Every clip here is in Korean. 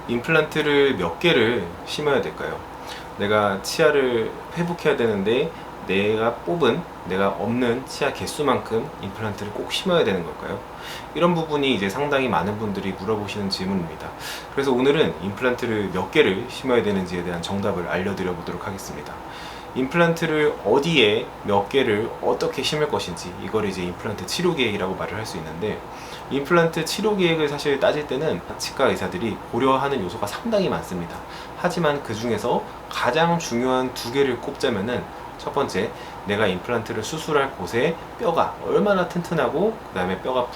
임플란트를 몇 개를 심어야 될까요? 내가 치아를 회복해야 되는데 내가 없는 치아 개수만큼 임플란트를 꼭 심어야 되는 걸까요? 이런 부분이 이제 상당히 많은 분들이 물어보시는 질문입니다. 그래서 오늘은 임플란트를 몇 개를 심어야 되는지에 대한 정답을 알려드려 보도록 하겠습니다. 임플란트를 어디에 몇 개를 어떻게 심을 것인지, 이걸 이제 임플란트 치료 계획이라고 말을 할 수 있는데, 임플란트 치료 계획을 사실 따질 때는 치과 의사들이 고려하는 요소가 상당히 많습니다. 하지만 그 중에서 가장 중요한 두 개를 꼽자면은, 첫 번째, 내가 임플란트를 수술할 곳에 뼈가 얼마나 튼튼하고 그 다음에 뼈가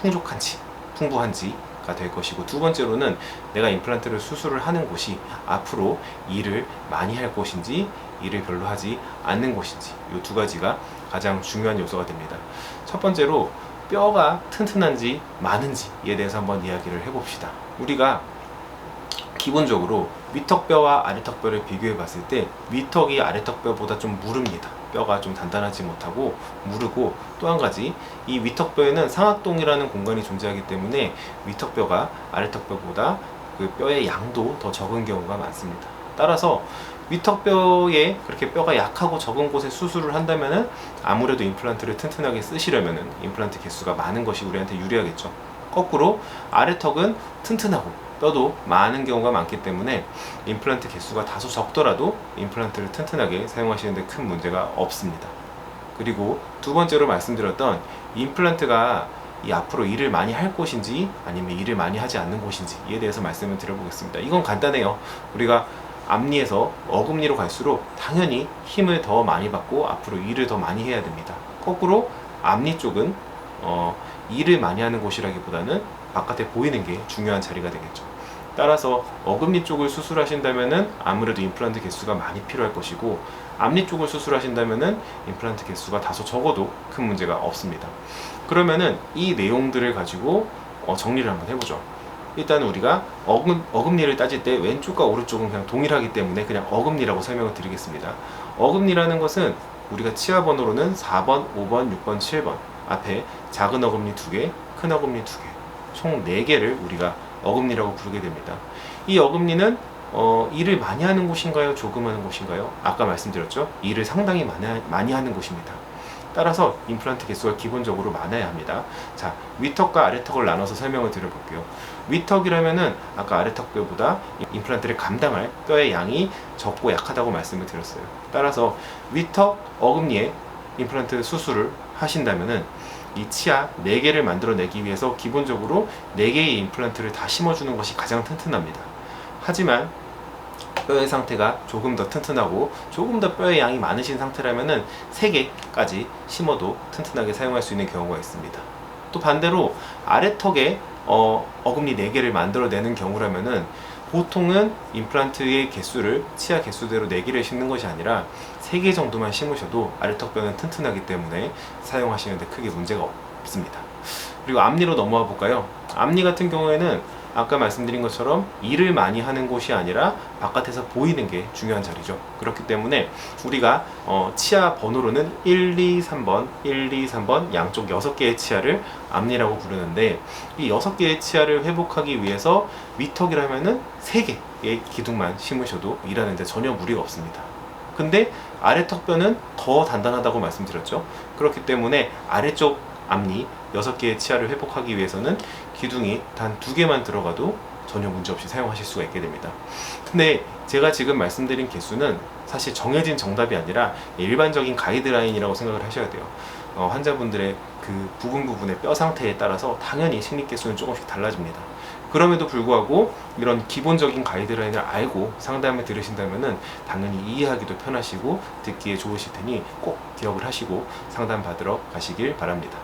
풍부한지가 될 것이고, 두 번째로는 내가 임플란트를 수술을 하는 곳이 앞으로 일을 많이 할 곳인지 일을 별로 하지 않는 곳인지, 이 두 가지가 가장 중요한 요소가 됩니다. 첫 번째로 뼈가 튼튼한지 많은지에 대해서 한번 이야기를 해봅시다. 우리가 기본적으로 위턱뼈와 아래턱뼈를 비교해 봤을 때 위턱이 아래턱뼈보다 좀 무릅니다. 뼈가 좀 단단하지 못하고 무르고, 또 한 가지, 이 위턱뼈에는 상악동이라는 공간이 존재하기 때문에 위턱뼈가 아래턱뼈보다 그 뼈의 양도 더 적은 경우가 많습니다. 따라서 위턱뼈에 그렇게 뼈가 약하고 적은 곳에 수술을 한다면은 아무래도 임플란트를 튼튼하게 쓰시려면은 임플란트 개수가 많은 것이 우리한테 유리하겠죠. 거꾸로 아래턱은 튼튼하고 뼈도 많은 경우가 많기 때문에 임플란트 개수가 다소 적더라도 임플란트를 튼튼하게 사용하시는데 큰 문제가 없습니다. 그리고 두 번째로 말씀드렸던 임플란트가 이 앞으로 일을 많이 할 곳인지 아니면 일을 많이 하지 않는 곳인지에 대해서 말씀을 드려보겠습니다. 이건 간단해요. 우리가 앞니에서 어금니로 갈수록 당연히 힘을 더 많이 받고 앞으로 일을 더 많이 해야 됩니다. 거꾸로 앞니 쪽은 일을 많이 하는 곳이라기보다는 바깥에 보이는 게 중요한 자리가 되겠죠. 따라서 어금니 쪽을 수술하신다면은 아무래도 임플란트 개수가 많이 필요할 것이고, 앞니 쪽을 수술하신다면은 임플란트 개수가 다소 적어도 큰 문제가 없습니다. 그러면은 이 내용들을 가지고 정리를 한번 해보죠. 일단 우리가 어금니를 따질 때 왼쪽과 오른쪽은 그냥 동일하기 때문에 그냥 어금니라고 설명을 드리겠습니다. 어금니라는 것은 우리가 치아 번호로는 4번, 5번, 6번, 7번, 앞에 작은 어금니 2개, 큰 어금니 2개, 총 4개를 우리가 어금니라고 부르게 됩니다. 이 어금니는 일을 많이 하는 곳인가요? 조금 하는 곳인가요? 아까 말씀드렸죠? 일을 상당히 많이 하는 곳입니다. 따라서 임플란트 개수가 기본적으로 많아야 합니다. 자, 위턱과 아래턱을 나눠서 설명을 드려볼게요. 위턱이라면은 아까 아래턱뼈보다 임플란트를 감당할 뼈의 양이 적고 약하다고 말씀을 드렸어요. 따라서 위턱 어금니에 임플란트 수술을 하신다면은 이 치아 4개를 만들어내기 위해서 기본적으로 4개의 임플란트를 다 심어주는 것이 가장 튼튼합니다. 하지만 뼈의 상태가 조금 더 튼튼하고 조금 더 뼈의 양이 많으신 상태라면은 3개까지 심어도 튼튼하게 사용할 수 있는 경우가 있습니다. 또 반대로 아래턱에 어금니 4개를 만들어내는 경우라면은 보통은 임플란트의 개수를 치아 개수대로 4개를 심는 것이 아니라 3개 정도만 심으셔도 아래턱뼈는 튼튼하기 때문에 사용하시는데 크게 문제가 없습니다. 그리고 앞니로 넘어와 볼까요? 앞니 같은 경우에는 아까 말씀드린 것처럼 일을 많이 하는 곳이 아니라 바깥에서 보이는 게 중요한 자리죠. 그렇기 때문에 우리가 치아 번호로는 1, 2, 3번, 1, 2, 3번 양쪽 6개의 치아를 앞니라고 부르는데, 이 6개의 치아를 회복하기 위해서 위턱이라면은 3개의 기둥만 심으셔도 일하는데 전혀 무리가 없습니다. 근데 아래턱뼈는 더 단단하다고 말씀드렸죠. 그렇기 때문에 아래쪽 앞니 6개의 치아를 회복하기 위해서는 기둥이 단 2개만 들어가도 전혀 문제없이 사용하실 수가 있게 됩니다. 근데 제가 지금 말씀드린 개수는 사실 정해진 정답이 아니라 일반적인 가이드라인이라고 생각을 하셔야 돼요. 환자분들의 그 부분의 뼈 상태에 따라서 당연히 심리 개수는 조금씩 달라집니다. 그럼에도 불구하고 이런 기본적인 가이드라인을 알고 상담을 들으신다면은 당연히 이해하기도 편하시고 듣기에 좋으실 테니 꼭 기억을 하시고 상담 받으러 가시길 바랍니다.